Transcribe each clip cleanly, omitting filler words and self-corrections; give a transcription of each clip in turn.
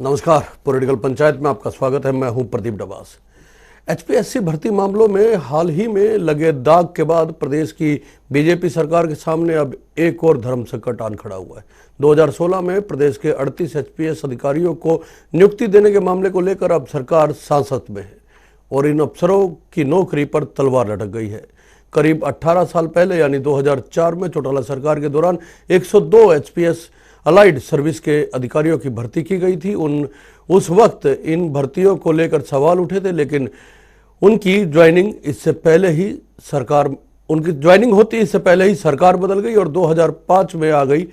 नमस्कार, पॉलिटिकल पंचायत में आपका स्वागत है। मैं हूं प्रदीप डबास। एचपीएससी भर्ती मामलों में हाल ही में लगे दाग के बाद प्रदेश की बीजेपी सरकार के सामने अब एक और धर्म संकट आन खड़ा हुआ है। 2016 में प्रदेश के 38 एचपीएस अधिकारियों को नियुक्ति देने के मामले को लेकर अब सरकार सांसत में है और इन अफसरों की नौकरी पर तलवार लटक गई है। करीब 18 साल पहले यानी 2004 में चौटाला सरकार के दौरान 102 एचपीएस अलाइड सर्विस के अधिकारियों की भर्ती की गई थी। उस वक्त इन भर्तियों को लेकर सवाल उठे थे, लेकिन उनकी ज्वाइनिंग होती इससे पहले ही सरकार बदल गई और 2005 में आ गई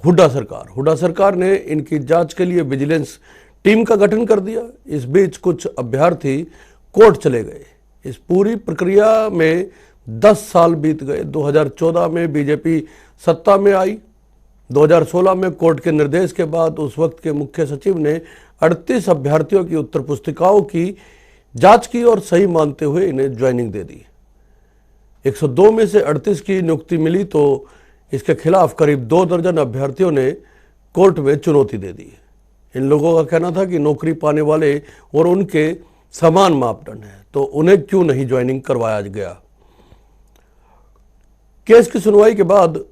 हुड्डा सरकार। हुड्डा सरकार ने इनकी जांच के लिए विजिलेंस टीम का गठन कर दिया। इस बीच कुछ अभ्यर्थी कोर्ट चले गए। इस पूरी प्रक्रिया में 10 साल बीत गए। 2014 में बीजेपी सत्ता में आई। 2016 में कोर्ट के निर्देश के बाद उस वक्त के मुख्य सचिव ने 38 अभ्यर्थियों की उत्तर पुस्तिकाओं की जांच की और सही मानते हुए इन्हें ज्वाइनिंग दे दी। 102 में से 38 की नियुक्ति मिली तो इसके खिलाफ करीब 2 दर्जन अभ्यर्थियों ने कोर्ट में चुनौती दे दी। इन लोगों का कहना था कि नौकरी पाने वाले और उनके समान मापदंड है तो उन्हें क्यों नहीं ज्वाइनिंग करवाया गया। केस की सुनवाई के बाद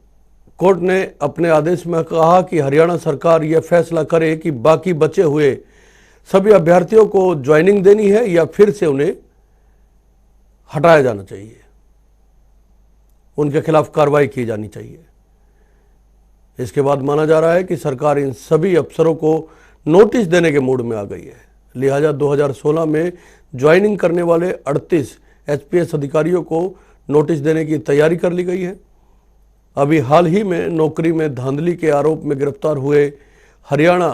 कोर्ट ने अपने आदेश में कहा कि हरियाणा सरकार यह फैसला करे कि बाकी बचे हुए सभी अभ्यर्थियों को ज्वाइनिंग देनी है या फिर से उन्हें हटाया जाना चाहिए, उनके खिलाफ कार्रवाई की जानी चाहिए। इसके बाद माना जा रहा है कि सरकार इन सभी अफसरों को नोटिस देने के मूड में आ गई है। लिहाजा 2016 में ज्वाइनिंग करने वाले 38 एचपीएस अधिकारियों को नोटिस देने की तैयारी कर ली गई है। अभी हाल ही में नौकरी में धांधली के आरोप में गिरफ्तार हुए हरियाणा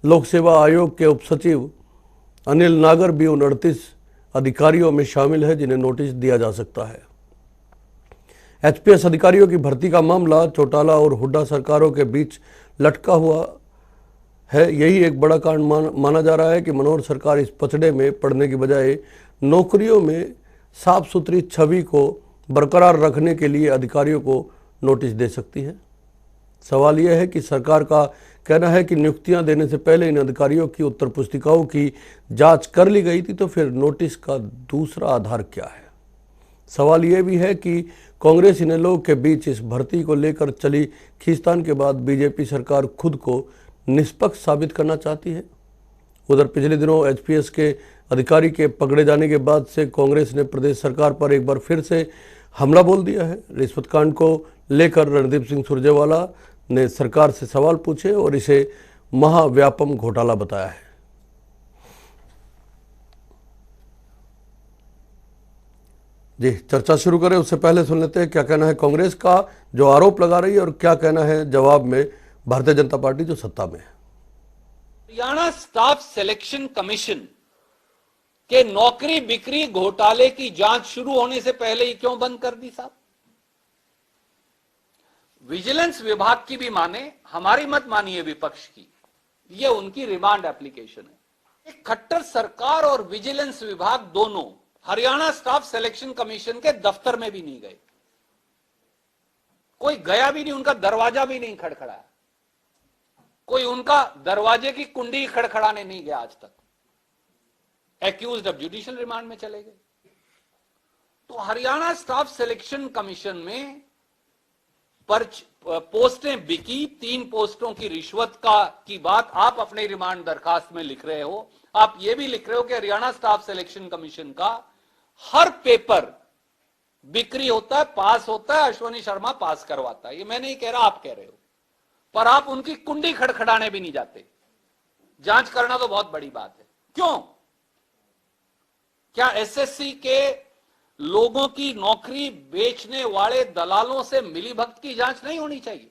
लोक सेवा आयोग के उपसचिव अनिल नागर भी उन 38 अधिकारियों में शामिल है जिन्हें नोटिस दिया जा सकता है। एचपीएस अधिकारियों की भर्ती का मामला चौटाला और हुड्डा सरकारों के बीच लटका हुआ है। यही एक बड़ा कारण माना जा रहा है कि मनोहर सरकार इस पचड़े में पड़ने की बजाय नौकरियों में साफ सुथरी छवि को बरकरार रखने के लिए अधिकारियों को नोटिस दे सकती है। सवाल यह है कि सरकार का कहना है कि नियुक्तियां देने से पहले इन अधिकारियों की उत्तर पुस्तिकाओं की जांच कर ली गई थी, तो फिर नोटिस का दूसरा आधार क्या है। सवाल यह भी है कि कांग्रेस इन लोगों के बीच इस भर्ती को लेकर चली खींचतान के बाद बीजेपी सरकार खुद को निष्पक्ष साबित करना चाहती है। उधर पिछले दिनों एचपीएस के अधिकारी के पकड़े जाने के बाद से कांग्रेस ने प्रदेश सरकार पर एक बार फिर से हमला बोल दिया है। रिश्वत कांड को लेकर रणदीप सिंह सुरजेवाला ने सरकार से सवाल पूछे और इसे महाव्यापम घोटाला बताया है। जी, चर्चा शुरू करें उससे पहले सुन लेते हैं क्या कहना है कांग्रेस का, जो आरोप लगा रही है, और क्या कहना है जवाब में भारतीय जनता पार्टी जो सत्ता में है। हरियाणा स्टाफ सिलेक्शन कमीशन के नौकरी बिक्री घोटाले की जांच शुरू होने से पहले ही क्यों बंद कर दी साहब? विजिलेंस विभाग की भी माने, हमारी मत मानिए विपक्ष की, ये उनकी रिमांड एप्लीकेशन है। एक खट्टर सरकार और विजिलेंस विभाग दोनों हरियाणा स्टाफ सिलेक्शन कमीशन के दफ्तर में भी नहीं गए। कोई गया भी नहीं, उनका दरवाजा भी नहीं खड़खड़ाया, कोई उनका दरवाजे की कुंडी खड़खड़ाने नहीं गया आज तक। एक्यूज्ड अब जुडिशियल रिमांड में चले गए। तो हरियाणा स्टाफ सिलेक्शन कमीशन में पोस्टें बिकी, 3 पोस्टों की रिश्वत की बात आप अपने रिमांड दरखास्त में लिख रहे हो। आप ये भी लिख रहे हो कि हरियाणा स्टाफ सिलेक्शन कमीशन का हर पेपर बिक्री होता है, पास होता है, अश्वनी शर्मा पास करवाता है। ये मैं नहीं कह रहा, आप कह रहे हो, पर आप उनकी कुंडी खड़खड़ाने भी नहीं जाते। जांच करना तो बहुत बड़ी बात है। क्यों? क्या एसएससी के लोगों की नौकरी बेचने वाले दलालों से मिलीभगत की जांच नहीं होनी चाहिए?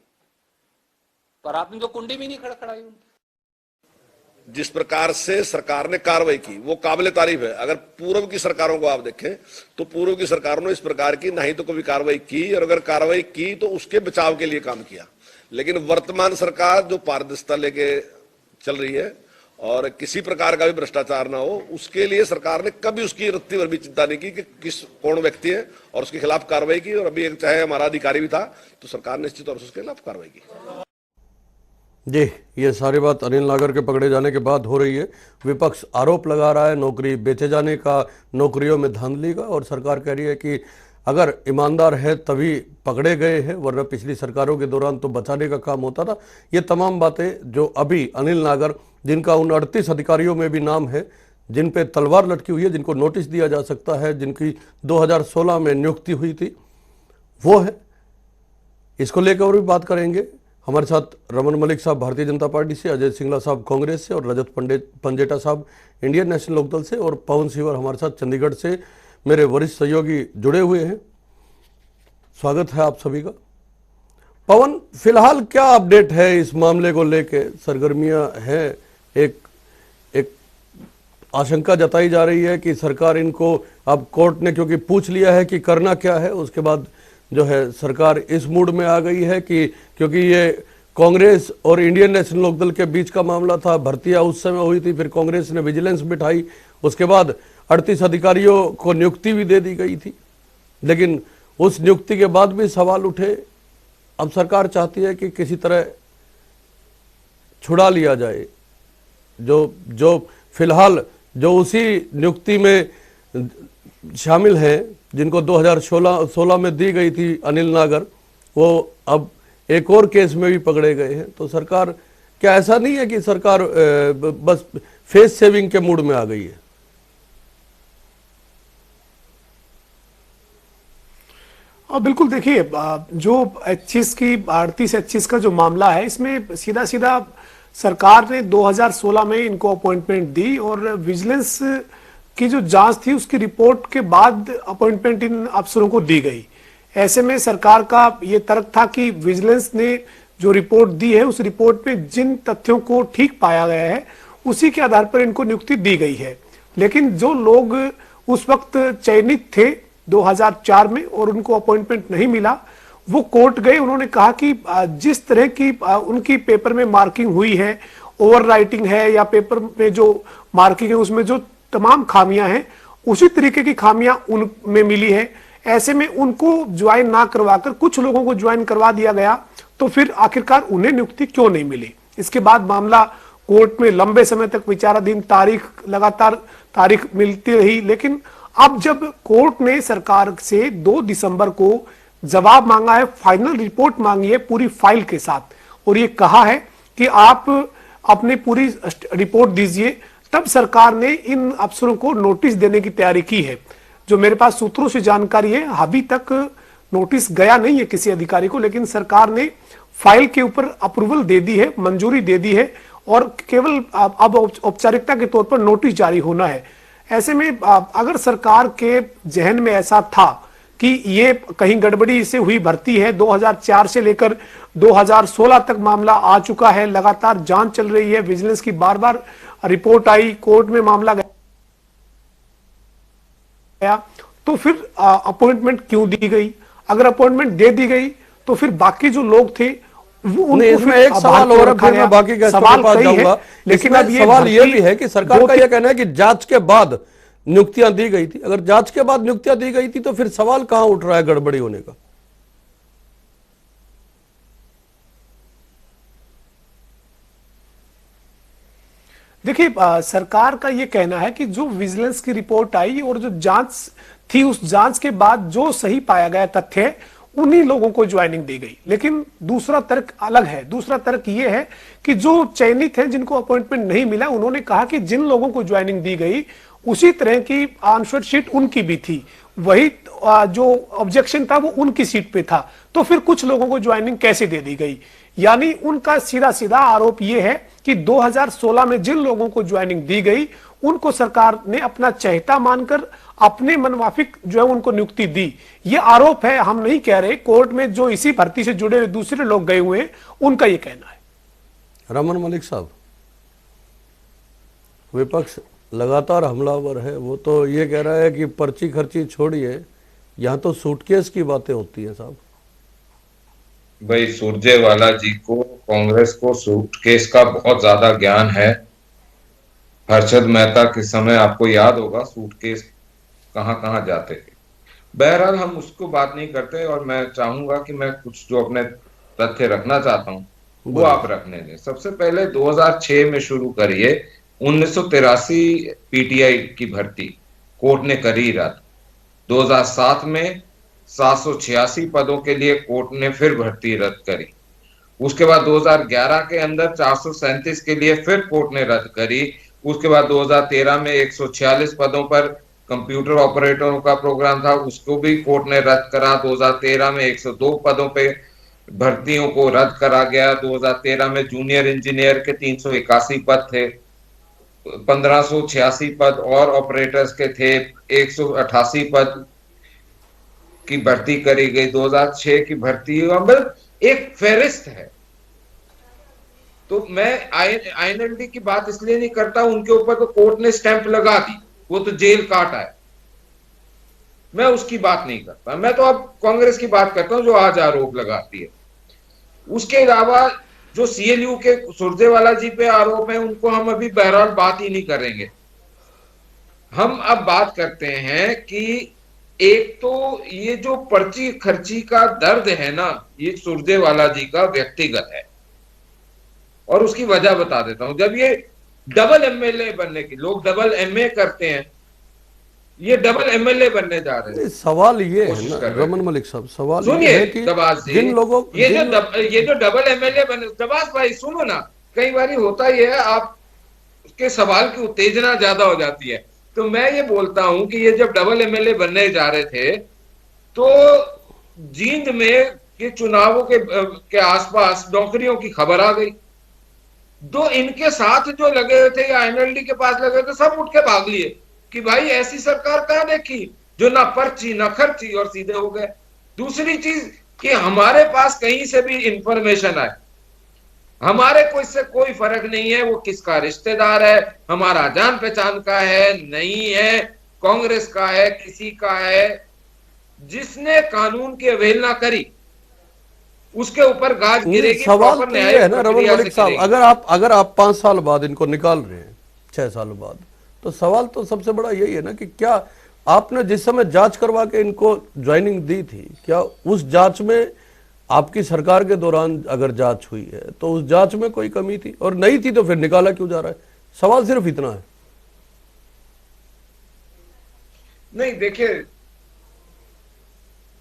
पर आपने तो कुंडी भी नहीं खड़खड़ाई उनकी। जिस प्रकार से सरकार ने कार्रवाई की वो काबिल तारीफ है। अगर पूर्व की सरकारों को आप देखें तो पूर्व की सरकारों ने इस प्रकार की नहीं तो कभी कार्रवाई की, और अगर कार्रवाई की तो उसके बचाव के लिए काम किया। लेकिन वर्तमान सरकार जो पारदर्शिता लेके चल रही है और किसी प्रकार का भी भ्रष्टाचार ना हो, उसके लिए सरकार ने कभी उसकी रत्ती भर भी चिंता नहीं की कि कौन व्यक्ति है, और उसके खिलाफ कार्रवाई की। और अभी चाहे हमारा अधिकारी भी था तो सरकार ने निश्चित तौर से उसके खिलाफ कार्रवाई की। जी, ये सारी बात अनिल नागर के पकड़े जाने के बाद हो रही है। विपक्ष आरोप लगा रहा है नौकरी बेचे जाने का, नौकरियों में धांधली का, और सरकार कह रही है कि अगर ईमानदार है तभी पकड़े गए हैं, वरना पिछली सरकारों के दौरान तो बचाने का काम होता था। ये तमाम बातें जो अभी अनिल नागर, जिनका उन 38 अधिकारियों में भी नाम है जिन पे तलवार लटकी हुई है, जिनको नोटिस दिया जा सकता है, जिनकी 2016 में नियुक्ति हुई थी, वो है। इसको लेकर और भी बात करेंगे। हमारे साथ रमन मलिक साहब भारतीय जनता पार्टी से, अजय सिंगला साहब कांग्रेस से, और रजत पंजेटा साहब इंडियन नेशनल लोकदल से, और पवन सिवर हमारे साथ चंडीगढ़ से मेरे वरिष्ठ सहयोगी जुड़े हुए हैं। स्वागत है आप सभी का। पवन, फिलहाल क्या अपडेट है इस मामले को लेके? सरगर्मियां हैं, एक आशंका जताई जा रही है कि सरकार इनको, अब कोर्ट ने क्योंकि पूछ लिया है कि करना क्या है, उसके बाद जो है सरकार इस मूड में आ गई है कि क्योंकि ये कांग्रेस और इंडियन नेशनल लोकदल के बीच का मामला था, भर्तियां उस समय हुई थी, फिर कांग्रेस ने विजिलेंस बिठाई, उसके बाद 38 अधिकारियों को नियुक्ति भी दे दी गई थी, लेकिन उस नियुक्ति के बाद भी सवाल उठे। अब सरकार चाहती है कि किसी तरह छुड़ा लिया जाए जो फिलहाल जो उसी नियुक्ति में शामिल हैं, जिनको 2016 में दी गई थी अनिल नागर, वो अब एक और केस में भी पकड़े गए हैं। तो सरकार, क्या ऐसा नहीं है कि सरकार बस फेस सेविंग के मूड में आ गई है? बिल्कुल, देखिए, जो 38 का जो मामला है, इसमें सीधा सीधा सरकार ने 2016 में इनको अपॉइंटमेंट दी, और विजिलेंस की जो जांच थी उसकी रिपोर्ट के बाद अपॉइंटमेंट इन अफसरों को दी गई। ऐसे में सरकार का ये तर्क था कि विजिलेंस ने जो रिपोर्ट दी है, उस रिपोर्ट में जिन तथ्यों को ठीक पाया गया है उसी के आधार पर इनको नियुक्ति दी गई है। लेकिन जो लोग उस वक्त चयनित थे 2004 में और उनको अपॉइंटमेंट नहीं मिला, वो कोर्ट गए। उन्होंने कहा कि जिस तरह की उनकी पेपर में मार्किंग हुई है, ओवर राइटिंग है, या पेपर में जो मार्किंग है उसमें जो तमाम खामियां हैं, उसी तरीके की खामियां उनमें मिली है। ऐसे में उनको ज्वाइन ना करवाकर कुछ लोगों को ज्वाइन करवा दिया गया, तो फिर आखिरकार उन्हें नियुक्ति क्यों नहीं मिली? इसके बाद मामला कोर्ट में लंबे समय तक विचाराधीन, लगातार तारीख मिलती रही। लेकिन अब जब कोर्ट ने सरकार से 2 दिसंबर को जवाब मांगा है, फाइनल रिपोर्ट मांगी है पूरी फाइल के साथ, और ये कहा है कि आप अपनी पूरी रिपोर्ट दीजिए, तब सरकार ने इन अफसरों को नोटिस देने की तैयारी की है। जो मेरे पास सूत्रों से जानकारी है, अभी तक नोटिस गया नहीं है किसी अधिकारी को, लेकिन सरकार ने फाइल के ऊपर अप्रूवल दे दी है, मंजूरी दे दी है, और केवल अब औपचारिकता के तौर पर नोटिस जारी होना है। ऐसे में अगर सरकार के जहन में ऐसा था कि ये कहीं गड़बड़ी से हुई भर्ती है, 2004 से लेकर 2016 तक मामला आ चुका है, लगातार जांच चल रही है, विजिलेंस की बार बार रिपोर्ट आई, कोर्ट में मामला गया, तो फिर अपॉइंटमेंट क्यों दी गई? अगर अपॉइंटमेंट दे दी गई तो फिर बाकी जो लोग थे वो, इसमें एक सवाल और फिर मैं बाकी के सवाल पास जाऊंगा। लेकिन अब सवाल ये भी है कि सरकार का यह कहना है कि जांच के बाद नियुक्तियां दी गई थी। अगर जांच के बाद नियुक्तियां दी गई थी तो फिर सवाल कहां उठ रहा है गड़बड़ी होने का? देखिए, सरकार का यह कहना है कि जो विजिलेंस की रिपोर्ट आई और जो जांच थी, उस जांच के बाद जो सही पाया गया तथ्य, उन्हीं लोगों को ज्वाइनिंग दी गई। लेकिन दूसरा तर्क अलग है। दूसरा तर्क यह है कि जो चयनित हैं, जिनको अपॉइंटमेंट नहीं मिला, उन्होंने कहा कि जिन लोगों को ज्वाइनिंग दी गई उसी तरह की आंसर शीट उनकी भी थी, वही जो ऑब्जेक्शन था वो उनकी सीट पे था, तो फिर कुछ लोगों को ज्वाइनिंग कैसे दे दी गई? यानी उनका सीधा सीधा आरोप यह है कि 2016 में जिन लोगों को ज्वाइनिंग दी गई उनको सरकार ने अपना चहेता मानकर अपने मनमाफिक जो है उनको नियुक्ति दी। यह आरोप है, हम नहीं कह रहे। कोर्ट में जो इसी भर्ती से जुड़े हुए दूसरे लोग गए हुए हैं, उनका यह कहना है। रमन मलिक साहब, विपक्ष लगातार हमलावर है। वो तो ये कह रहा है कि पर्ची खर्ची छोड़िए, यहां तो सूटकेस की बातें होती है साहब। भाई, सुरजेवाला जी को, कांग्रेस को सूटकेस का बहुत ज्यादा ज्ञान है। हर्षद मेहता के समय आपको याद होगा सूटकेस कहां कहां जाते थे। बहरहाल हम उसको बात नहीं करते, और मैं चाहूंगा कि मैं कुछ जो अपने तथ्य रखना चाहता हूं वो आप रखने दें। सबसे पहले 2006 में शुरू करिए, 1983 पीटीआई की भर्ती कोर्ट ने करी रद्द। 2007 में 786 पदों के लिए कोर्ट ने फिर भर्ती रद्द करी। उसके बाद 2011 के अंदर 437 के लिए फिर कोर्ट ने रद्द करी। उसके बाद 2013 में 146 पदों पर कंप्यूटर ऑपरेटरों का प्रोग्राम था, उसको भी कोर्ट ने रद्द करा। 2013 में 102 पदों पे भर्तियों को रद्द करा गया। 2013 में जूनियर इंजीनियर के 381 पद थे, 1586 पद और ऑपरेटर्स के थे, 188 पद की भर्ती करी गई। 2006 की भर्ती एक फेरिस्त है। तो मैं आईएनएलडी की बात इसलिए नहीं करता, उनके ऊपर तो कोर्ट ने स्टैंप लगा दी, वो तो जेल काटा है, मैं उसकी बात नहीं करता। मैं तो अब कांग्रेस की बात करता हूं जो आज आरोप लगाती है। उसके अलावा जो सीएलयू के सुरजेवाला जी पे आरोप है, उनको हम अभी बहरहाल बात ही नहीं करेंगे। हम अब बात करते हैं कि एक तो ये जो पर्ची खर्ची का दर्द है ना, ये सुरजेवाला जी का व्यक्तिगत है, और उसकी वजह बता देता हूं। जब ये डबल एमएलए बनने की, लोग डबल एमए करते हैं, ये डबल एमएलए बनने जा रहे हैं। सवाल ये है ना रमन मलिक साहब, सवाल ये है कि जिन लोगों ये जो डबल एमएलए बने, दबास भाई सुनो ना, कई बार होता ये है आपके सवाल की उत्तेजना ज्यादा हो जाती है। तो मैं ये बोलता हूं कि ये जब डबल एमएलए बनने जा रहे थे तो जींद में के चुनावों के आसपास नौकरियों की खबर आ गई। दो इनके साथ जो लगे हुए थे या आईएनएलडी के पास लगे थे, सब उठ के भाग लिए कि भाई ऐसी सरकार कहां देखी जो ना पर्ची ना खर्ची, और सीधे हो गए। दूसरी चीज कि हमारे पास कहीं से भी इंफॉर्मेशन आए, हमारे को इससे कोई फर्क नहीं है वो किसका रिश्तेदार है, हमारा जान पहचान का है नहीं है, कांग्रेस का है किसी का है, जिसने कानून की अवहेलना करी उसके ऊपर गाज गिरेगी। सवाल तो ये है ना रमन मलिक साहब, अगर आप 5 साल बाद इनको निकाल रहे हैं, 6 साल बाद, तो सवाल तो सबसे बड़ा यही है ना कि क्या आपने जिस समय जांच करवा के इनको ज्वाइनिंग दी थी, क्या उस जांच में आपकी सरकार के दौरान अगर जांच हुई है तो उस जांच में कोई कमी थी, और नहीं थी तो फिर निकाला क्यों जा रहा है? सवाल सिर्फ इतना है। नहीं देखिए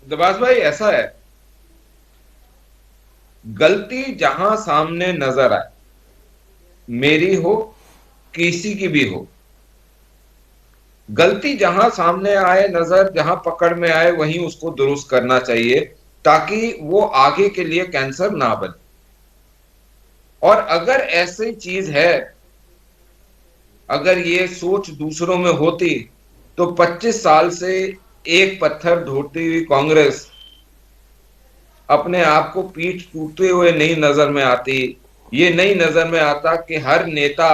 दबास भाई, ऐसा है, गलती जहां सामने नजर आए, मेरी हो किसी की भी हो, गलती जहां सामने आए नजर, जहां पकड़ में आए, वहीं उसको दुरुस्त करना चाहिए ताकि वो आगे के लिए कैंसर ना बने। और अगर ऐसी चीज है, अगर ये सोच दूसरों में होती तो 25 साल से एक पत्थर ढोती हुई कांग्रेस अपने आप को पीठ टूटते हुए नहीं नजर में आती। ये नहीं नजर में आता कि हर नेता,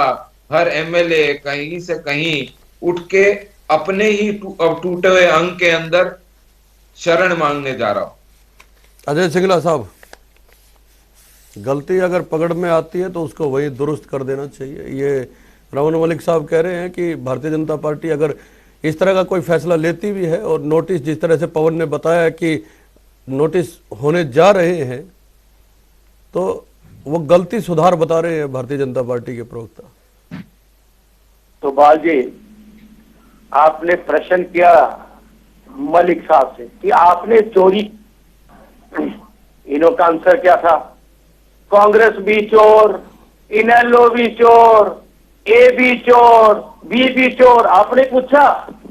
हर एमएलए कहीं से कहीं उठ के अपने ही टूटे हुए अंग के अंदर शरण मांगने जा रहा हो। अजय सिंगला साहब, गलती अगर पकड़ में आती है तो उसको वही दुरुस्त कर देना चाहिए। ये रमन मलिक साहब कह रहे हैं कि भारतीय जनता पार्टी अगर इस तरह का कोई फैसला लेती भी है, और नोटिस जिस तरह से पवन ने बताया कि नोटिस होने जा रहे हैं, तो वो गलती सुधार बता रहे हैं भारतीय जनता पार्टी के प्रवक्ता। तो बाल जी, आपने प्रश्न किया मलिक साहब से कि आपने चोरी, इन्हों का आंसर क्या था? कांग्रेस भी चोर, इनेलो भी चोर, ए भी चोर, बी भी चोर। आपने पूछा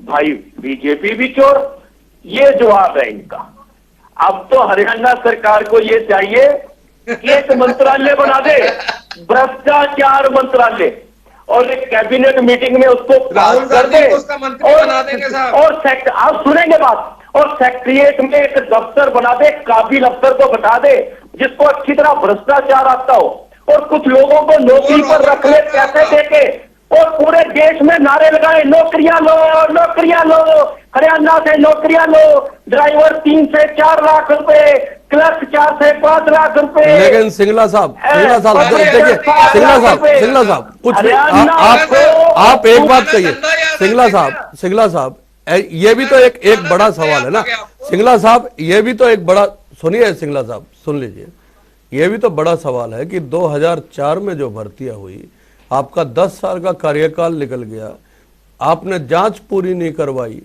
भाई बीजेपी भी चोर? ये जवाब है इनका। अब तो हरियाणा सरकार को ये चाहिए कि एक मंत्रालय बना दे, भ्रष्टाचार मंत्रालय, और एक कैबिनेट मीटिंग में उसको पास कर दे, और आप सुनेंगे बात, और सेक्रेटरिएट में एक दफ्तर बना दे, काबिल अफसर को बता दे जिसको अच्छी तरह भ्रष्टाचार आता हो, और कुछ लोगों को नौकरी पर रख ले पैसे देके, और पूरे देश में नारे लगाए नौकरियां लो, नौकरियां लो, हरियाणा से नौकरियां लो, ड्राइवर 3 से 4 लाख रुपए, क्लर्क 4 से 5 लाख रुपए। लेकिन सिंगला साहब देखिए, सिंगला साहब कुछ आप एक बात कहिए, सिंगला साहब ये भी तो एक बड़ा सवाल है ना। सिंगला साहब ये भी तो एक बड़ा, सुनिए सिंगला साहब सुन लीजिए, ये भी तो बड़ा सवाल है कि 2004 में जो भर्तियां हुई, आपका 10 साल का कार्यकाल निकल गया, आपने जांच पूरी नहीं करवाई,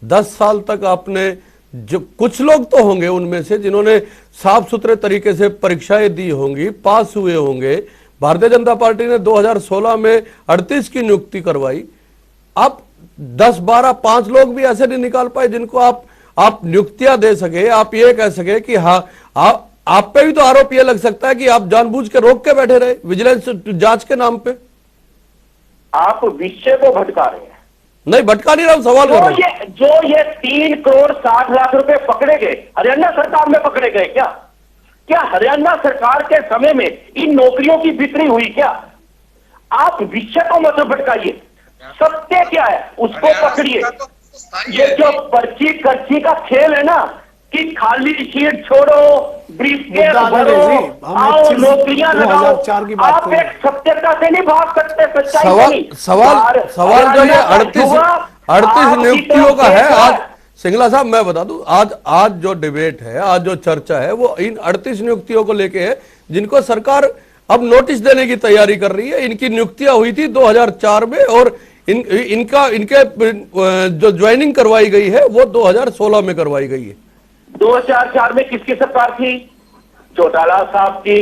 10 साल तक आपने, जो कुछ लोग तो होंगे उनमें से जिन्होंने साफ सुथरे तरीके से परीक्षाएं दी होंगी, पास हुए होंगे। भारतीय जनता पार्टी ने 2016 में 38 की नियुक्ति करवाई। आप 10, 12, 5 लोग भी ऐसे नहीं निकाल पाए जिनको आप नियुक्तियां दे सके, आप ये कह सके कि हाँ, आप पे भी तो आरोप ये लग सकता है कि आप जानबूझ के रोक के बैठे रहे विजिलेंस जांच के नाम पे। आप विषय को भटका रहे हैं। नहीं भटका नहीं रहा हूं, सवाल कर रहा हूं। जो ये 3 करोड़ 60 लाख रुपए पकड़े गए, हरियाणा सरकार में पकड़े गए क्या हरियाणा सरकार के समय में इन नौकरियों की बिक्री हुई क्या? आप विषय को मत भटकाइए, सत्य क्या है उसको पकड़िए। ये जो पर्ची कर्ची का खेल है ना, कि खाली शीट छोड़ो, ब्रीफकेस भरो, आओ नौकरियां लगाओ, आप एक सत्यता से नहीं भाग सकते, सच्चाई से नहीं। सवाल जो ये 38 नियुक्तियों का है। आज सिंगला साहब मैं बता दूं, आज जो डिबेट है, आज जो चर्चा है, वो इन 38 नियुक्तियों को लेके है जिनको सरकार अब नोटिस देने की तैयारी कर रही है। इनकी नियुक्तियां हुई थी 2004 में और इनके जो ज्वाइनिंग करवाई गई है वो 2016 में करवाई गई है। 2004 में किसकी सरकार थी? चौटाला साहब की,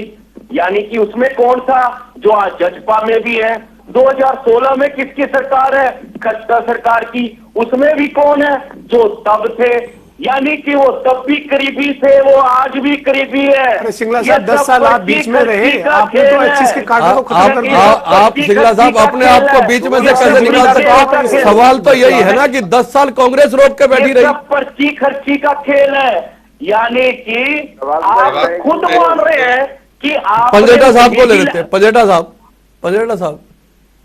यानी कि उसमें कौन था जो आज जजपा में भी है? 2016 में किसकी सरकार है? खट्टर सरकार की, उसमें भी कौन है जो तब थे, यानी कि वो तब भी करीबी थे, वो आज भी करीबी है। अरे सिंगला साहब 10 साल आप बीच में रहे, आपने तो अच्छी के कांटे को खत्म कर दिया। आप सिंगला साहब अपने आप को बीच में से कैसे निकाल सकते? सवाल तो यही है ना कि 10 साल कांग्रेस रोक के बैठी रही। पर्ची खर्ची का खेल है, यानी कि आप खुद मान रहे हैं कि आप। पंजेटा साहब को ले लेते हैं। पंजेटा साहब,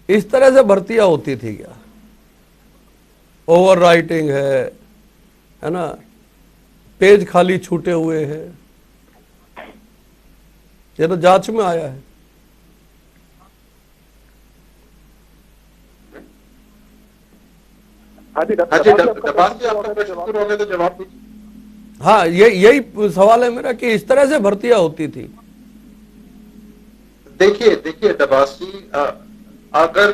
इस तरह से भर्तियां होती थी क्या? ओवर राइटिंग है ना, पेज खाली छूटे हुए हैं, ये तो जांच में आया है। हाँ, यही सवाल है मेरा कि इस तरह से भर्तियां होती थी। देखिए दबास जी, अगर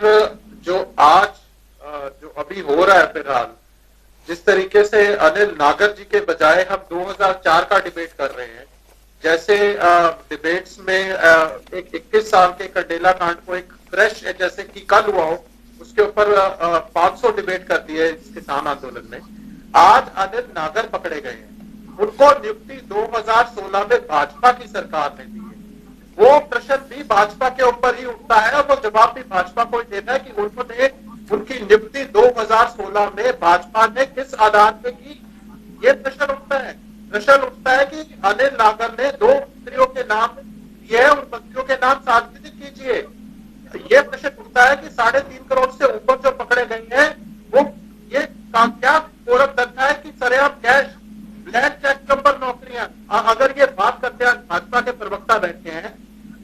जो आज जो अभी हो रहा है फिलहाल, जिस तरीके से अनिल नागर जी के बजाय हम 2004 का डिबेट कर रहे हैं, जैसे डिबेट्स में एक 21 साल के कंडेला कांड को एक फ्रेश, जैसे कि कल हुआ हो, उसके ऊपर 500 डिबेट कर दिए इस किसान आंदोलन में। आज अनिल नागर पकड़े गए हैं, उनको नियुक्ति 2016 में भाजपा की सरकार ने दी है। वो प्रश्न भी भाजपा के ऊपर ही उठता है और वो जवाब भी भाजपा को ही देना है कि उन्होंने उनकी नियुक्ति 2016 में भाजपा ने किस आधार पे की। ये प्रश्न उठता है कि अनिल नागर ने 2 मंत्रियों के नाम दिए हैं, उन मंत्रियों के नाम सार्वजनिक कीजिए। ये प्रश्न उठता है कि 3.5 करोड़ से ऊपर जो पकड़े गए हैं, वो ये क्या फोरम दर्ज है कि सरेआम कैश, ब्लैंक चेक नंबर नौकरियां। अगर ये बात करते हैं, भाजपा के प्रवक्ता बैठे हैं,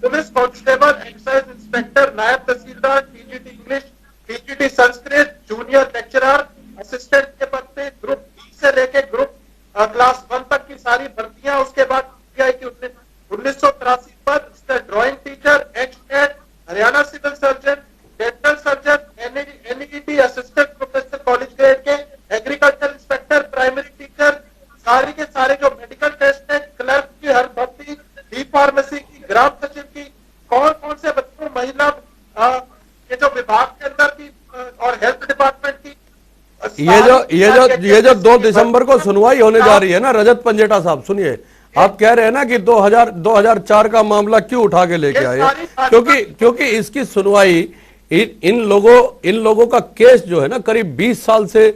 पुलिस कांस्टेबल, एक्साइज इंस्पेक्टर, नायब तहसीलदार, TGT English, TGT Sanskrit, junior lecturer, assistant के पद पे ग्रुप बी से लेके ग्रुप क्लास 1 तक की सारी भर्तियां। उसके बाद 1983 पद, ड्राइंग टीचर, एक्स-एड, Haryana civil surgeon, dental surgeon, NET assistant professor college grade के, एग्रीकल्चर इंस्पेक्टर, प्राइमरी टीचर, सारे के सारे जो मेडिकल टेस्ट है, क्लर्क की हर भर्ती, डी फार्मेसी की, ग्राम सचिव की, कौन से बच्चों, महिला ये जो विभाग के अंदर की और हेल्थ डिपार्टमेंट की, ये जो 2 दिसंबर को सुनवाई होने जा रही है ना, रजत पंजेटा साहब सुनिए, आप कह रहे हैं ना कि 2004 का मामला क्यों उठा के लेके आए? क्योंकि इसकी सुनवाई इन लोगों का केस जो है ना, करीब 20 साल से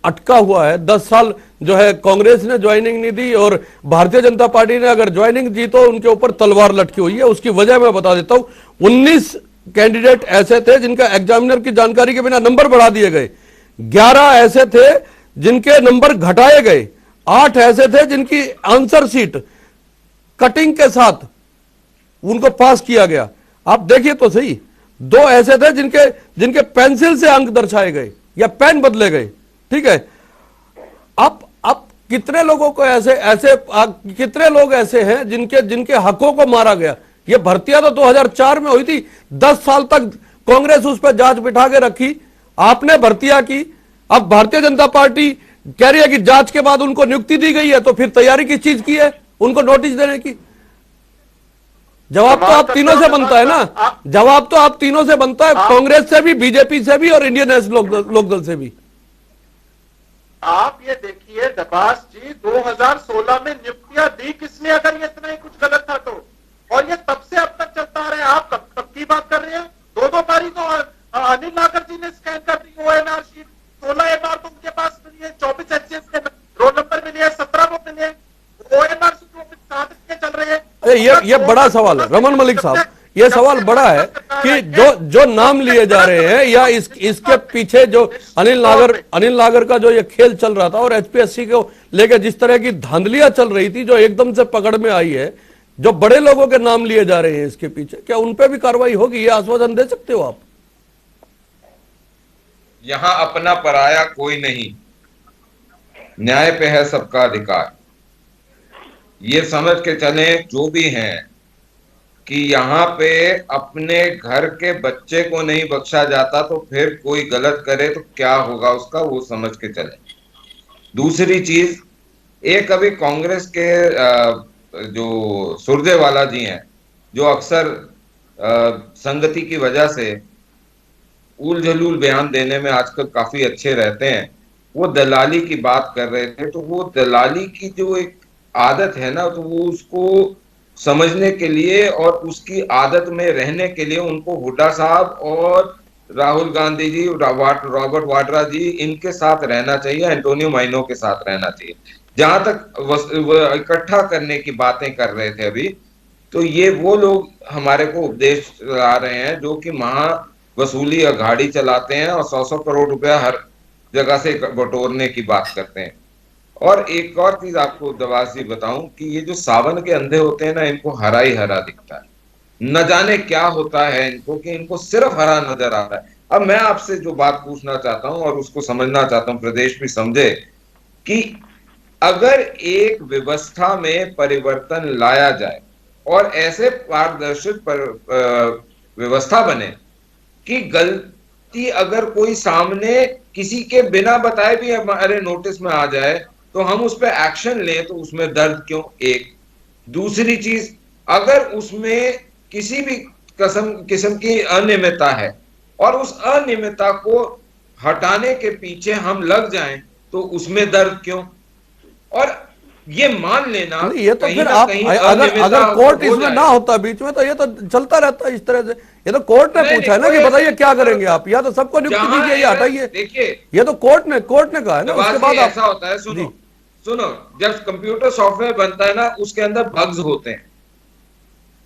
अटका हुआ है। 10 साल जो है कांग्रेस ने ज्वाइनिंग नहीं दी और भारतीय जनता पार्टी ने अगर ज्वाइनिंग दी तो उनके ऊपर तलवार लटकी हुई है। उसकी वजह मैं बता देता हूं। 19 कैंडिडेट ऐसे थे जिनका एग्जामिनर की जानकारी के बिना नंबर बढ़ा दिए गए, 11 ऐसे थे जिनके नंबर घटाए गए, 8 ऐसे थे जिनकी आंसर शीट कटिंग के साथ उनको पास किया गया। आप देखिए तो सही, 2 ऐसे थे जिनके पेंसिल से अंक दर्शाए गए या पेन बदले गए। ठीक है, आप कितने लोगों को कितने लोग ऐसे हैं जिनके जिनके हकों को मारा गया। ये भर्तियां तो 2004 में हुई थी, 10 साल तक कांग्रेस उस पर जांच बिठा के रखी, आपने भर्तियां की। अब भारतीय जनता पार्टी कह रही है कि जांच के बाद उनको नियुक्ति दी गई है, तो फिर तैयारी किस चीज की है उनको नोटिस देने की? जवाब तो आप तीनों से बनता है ना, जवाब तो आप तीनों से बनता है, कांग्रेस से भी, बीजेपी से भी और इंडियन नेशनल लोकदल से भी। आप ये देखिए दबास जी, 2016 में नियुक्तियां दी किसने अगर ये इतना ही कुछ गलत था तो? और ये तब से अब तक चलता आ रहा है। आप कब की बात कर रहे हैं? दो बारी तो अनिल नागर जी ने स्कैन कर दी ओएनआर शीट, 16 एमआर तो उनके पास मिली है, 24 एचसीएस के रोल नंबर मिले हैं, 17 वो मिले हैं, ओएनआर कहां तक चल रहे हैं? ये बड़ा सवाल है रमन मलिक साहब, ये सवाल बड़ा है कि जो नाम लिए जा रहे हैं या इसके पीछे जो अनिल नागर का जो ये खेल चल रहा था और एचपीएससी को लेकर जिस तरह की धांधलियां चल रही थी जो एकदम से पकड़ में आई है, जो बड़े लोगों के नाम लिए जा रहे हैं इसके पीछे, क्या उन पे भी कार्रवाई होगी? ये आश्वासन दे सकते हो आप? यहां अपना पराया कोई नहीं, न्याय पे है सबका अधिकार। ये समझ के चले जो भी हैं कि यहाँ पे अपने घर के बच्चे को नहीं बख्शा जाता, तो फिर कोई गलत करे तो क्या होगा उसका, वो समझ के चले। दूसरी चीज, एक अभी कांग्रेस के जो सुरजेवाला जी हैं, जो अक्सर संगति की वजह से उल जलूल बयान देने में आजकल काफी अच्छे रहते हैं, वो दलाली की बात कर रहे थे। तो वो दलाली की जो एक आदत है ना, तो वो उसको समझने के लिए और उसकी आदत में रहने के लिए उनको हुड्डा साहब और राहुल गांधी जी, रॉबर्ट वाड्रा जी, इनके साथ रहना चाहिए, एंटोनियो माइनो के साथ रहना चाहिए। जहां तक इकट्ठा करने की बातें कर रहे थे अभी, तो ये वो लोग हमारे को उपदेश ला रहे हैं जो कि महा वसूली अघाड़ी चलाते हैं और 100 करोड़ रुपया हर जगह से बटोरने की बात करते हैं। और एक और चीज आपको दवास जी बताऊं कि ये जो सावन के अंधे होते हैं ना, इनको हरा ही हरा दिखता है, न जाने क्या होता है इनको कि इनको सिर्फ हरा नजर आ रहा है। अब मैं आपसे जो बात पूछना चाहता हूं और उसको समझना चाहता हूं, प्रदेश भी समझे, कि अगर एक व्यवस्था में परिवर्तन लाया जाए और ऐसे पारदर्शित व्यवस्था बने कि गलती अगर कोई सामने किसी के बिना बताए भी हमारे नोटिस में आ जाए तो हम उस पर एक्शन लें, तो उसमें दर्द क्यों? एक दूसरी चीज, अगर उसमें किसी भी किस्म की अनियमितता है और उस अनियमितता को हटाने के पीछे हम लग जाएं, तो उसमें दर्द क्यों? और ये मान लेना, ये तो फिर आप अगर कोर्ट इसमें ना होता बीच में, तो ये तो चलता रहता है इस तरह से। ये तो कोर्ट ने पूछा है ना कि बताइए क्या करेंगे आप, या तो सबको नियुक्ति दीजिए या हटाइए। देखिए, ये तो कोर्ट ने कहा है ना। उसके बाद ऐसा होता है, सुनो, जब कंप्यूटर सॉफ्टवेयर बनता है ना, उसके अंदर बग्स होते हैं,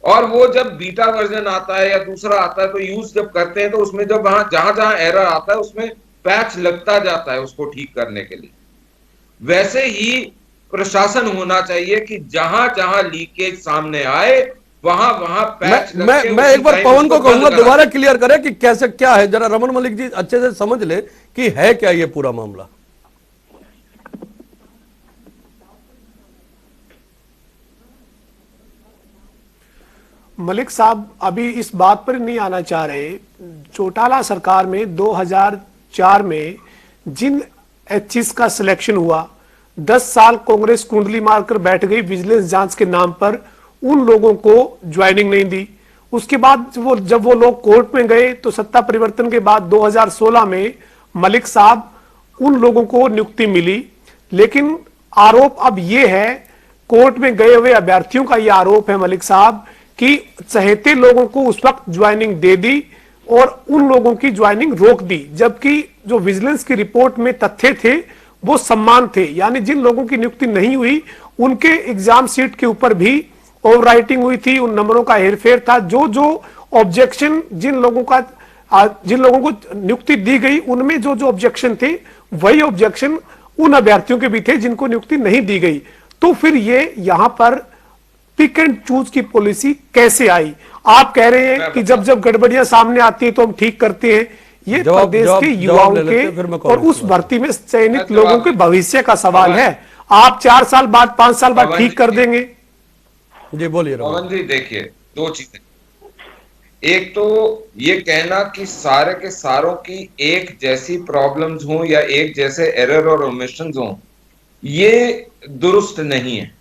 और वो जब बीटा वर्जन आता है या दूसरा आता है तो यूज जब करते हैं, तो उसमें जब जहां एरर आता है उसमें पैच लगता जाता है उसको ठीक करने के लिए। वैसे ही प्रशासन होना चाहिए कि जहां जहां लीकेज सामने आए वहां पैच लगे। मैं एक बार पवन को कहूंगा दोबारा क्लियर करें कि कैसे क्या है, जरा रमन मलिक जी अच्छे से समझ ले कि है क्या ये पूरा मामला। मलिक साहब अभी इस बात पर नहीं आना चाह रहे, चौटाला सरकार में 2004 में जिन एचईस का सिलेक्शन हुआ, 10 साल कांग्रेस कुंडली मारकर बैठ गई विजिलेंस जांच के नाम पर, उन लोगों को ज्वाइनिंग नहीं दी। उसके बाद जब वो लोग कोर्ट में गए तो सत्ता परिवर्तन के बाद 2016 में मलिक साहब उन लोगों को नियुक्ति मिली। लेकिन आरोप अब ये है, कोर्ट में गए हुए अभ्यर्थियों का यह आरोप है मलिक साहब कि चहेते लोगों को उस वक्त ज्वाइनिंग दे दी और उन लोगों की ज्वाइनिंग रोक दी, जबकि जो विजिलेंस की रिपोर्ट में तथ्य थे वो सम्मान थे। यानी जिन लोगों की नियुक्ति नहीं हुई उनके एग्जाम सीट के ऊपर भी ओवर राइटिंग हुई थी, उन नंबरों का हेरफेर था। जो ऑब्जेक्शन जिन लोगों को नियुक्ति दी गई उनमें जो ऑब्जेक्शन थे वही ऑब्जेक्शन उन अभ्यर्थियों के भी थे जिनको नियुक्ति नहीं दी गई। तो फिर ये यहां पर पिक एंड चूज की पॉलिसी कैसे आई? आप कह रहे हैं कि जब गड़बड़ियां सामने आती है तो हम ठीक करते हैं। ये प्रदेश के युवाओं के और उस भर्ती में चयनित लोगों के भविष्य का सवाल है। आप 4 साल बाद 5 साल बाद पवन ठीक जी, कर देंगे। जी बोलिए रमन। पवन जी देखिए, दो चीजें। एक तो ये कहना कि सारे के सारों की एक जैसी प्रॉब्लम्स हों या एक जैसे एरर और ओमिशंस हों, ये दुरुस्त नहीं है।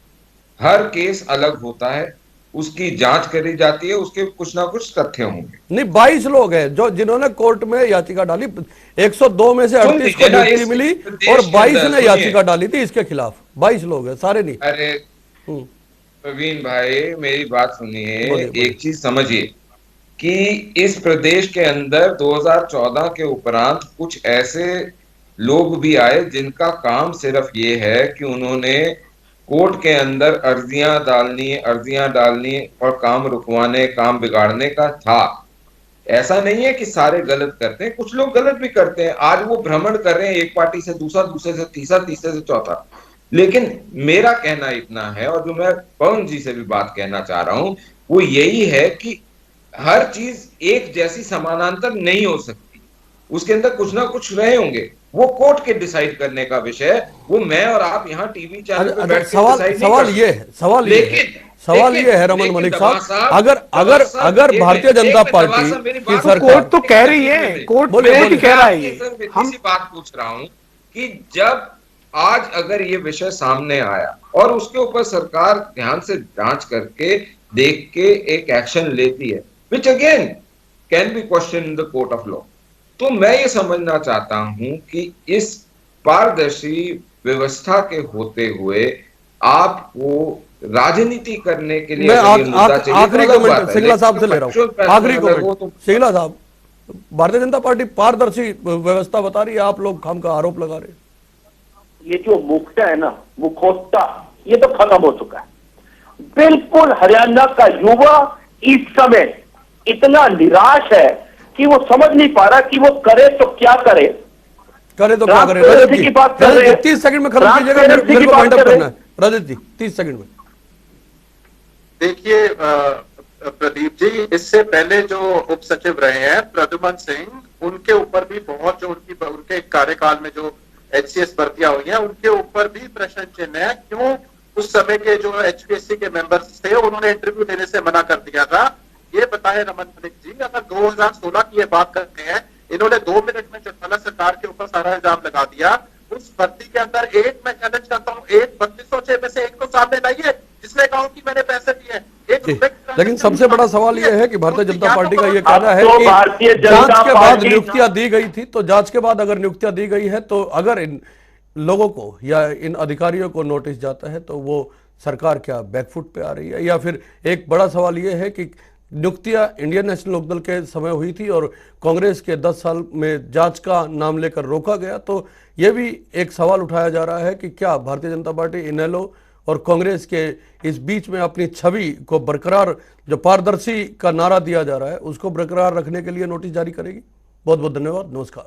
हर केस अलग होता है, उसकी जांच करी जाती है, उसके कुछ ना कुछ तथ्य होंगे। नहीं, 22 लोग हैं जो जिन्होंने कोर्ट में याचिका डाली। 102 में से सुन 38 को लीजिए ना, नियुक्ति इस मिली देश और के 22 अंदर, ने सुनिए। याचिका डाली थी इसके खिलाफ। 22 लोग हैं, सारे नहीं। अरे हम्म, प्रवीण भाई, मेरी बात सुनिए। बोलिए बोलिए। एक चीज समझिए कि इस प्रदेश के अंदर 2014 के उपरांत कुछ ऐसे लोग भी आए जिनका काम सिर्फ ये है कि उन्होंने कोर्ट के अंदर अर्जियां डालनी और काम रुकवाने, काम बिगाड़ने का था। ऐसा नहीं है कि सारे गलत करते हैं, कुछ लोग गलत भी करते हैं। आज वो भ्रमण कर रहे हैं, एक पार्टी से दूसरा, दूसरे से तीसरा, तीसरे से चौथा। लेकिन मेरा कहना इतना है, और जो मैं पवन जी से भी बात कहना चाह रहा हूं, वो यही है कि हर चीज एक जैसी समानांतर नहीं हो सकती। उसके अंदर कुछ ना कुछ रहे होंगे, वो कोर्ट के डिसाइड करने का विषय है। वो मैं और आप यहाँ टीवी चैनल पे बैठ के सवाल डिसाइड नहीं सवाल कर ये है, सवाल ये है, लेकिन सवाल ये है रमन मलिक साहब, अगर भारतीय जनता पार्टी की तो सरकार कोर्ट तो कह रही है, कोर्ट बोलिए, कोर्ट ही कह रहा है मैं ये। आपसे हम इसी बात पूछ रहा हूं कि जब आज अगर ये विषय सामने आया और उसके ऊपर सरकार ध्यान से जांच करके देख के एक एक्शन लेती है, which again can be question in the court of law, तो मैं ये समझना चाहता हूं कि इस पारदर्शी व्यवस्था के होते हुए आपको राजनीति करने के लिए मैं अगर ये मुद्दा चाहिए तो आखिरी अलग बात कमेंट है, सिंगला साहब से लेकिन ले रहा factual हूं, फैसला आखिरी अलग हो कमेंट तो सिंगला साहब। भारतीय जनता पार्टी पारदर्शी व्यवस्था बता रही है, आप लोग खाम का आरोप लगा रहे हैं। ये जो मुखता है ना, मुखोत्ता, ये तो खत्म हो चुका है। बिल्कुल हरियाणा का युवा इस समय इतना निराश है कि वो समझ नहीं पा रहा कि वो करे तो क्या करे। तो क्या करें? रजत ट्रांसपेरेंसी जी, की बात कर रहे हैं। 30 सेकंड में खत्म कीजिएगा, ट्रांसपेरेंसी मेरे की को बात वाइंड अप कर रहे करना हैं। है। रजत जी 30 सेकंड में। देखिए प्रदीप जी, इससे पहले जो उप सचिव रहे हैं प्रद्युमन सिंह, उनके ऊपर भी बहुत, जो उनके कार्यकाल में जो एचसीएस भर्तियां हुई हैं, उनके ऊपर भी प्रश्न चिन्ह है। क्यों उस समय के जो एचपीएससी के मेंबर्स थे उन्होंने इंटरव्यू देने से मना कर दिया था, ये बताए रमन मलिक जी। अगर 2016 की ये बात करते हैं, इन्होंने 2 मिनट में चौटाला सरकार के ऊपर सारा इल्जाम लगा दिया। उस भर्ती के अंदर एक, मैं चैलेंज करता हूँ, एक 3206 में से एक तो सामने लाइए जिसने कहा कि मैंने पैसे दिए। लेकिन सबसे बड़ा सवाल यह है कि भारतीय जनता पार्टी का यह कहना है तो कि भारतीय जनता जांच के बाद पार्टी नियुक्तियां दी गई थी, तो जांच के बाद अगर नियुक्तियां दी गई है तो अगर इन लोगों को या इन अधिकारियों को नोटिस जाता है तो वो सरकार क्या बैकफुट पे आ रही है? या फिर एक बड़ा सवाल यह है कि नियुक्तियां इंडियन नेशनल लोकदल के समय हुई थी और कांग्रेस के 10 साल में जांच का नाम लेकर रोका गया, तो यह भी एक सवाल उठाया जा रहा है कि क्या भारतीय जनता पार्टी इनेलो और कांग्रेस के इस बीच में अपनी छवि को बरकरार, जो पारदर्शी का नारा दिया जा रहा है, उसको बरकरार रखने के लिए नोटिस जारी करेगी। बहुत बहुत धन्यवाद, नमस्कार।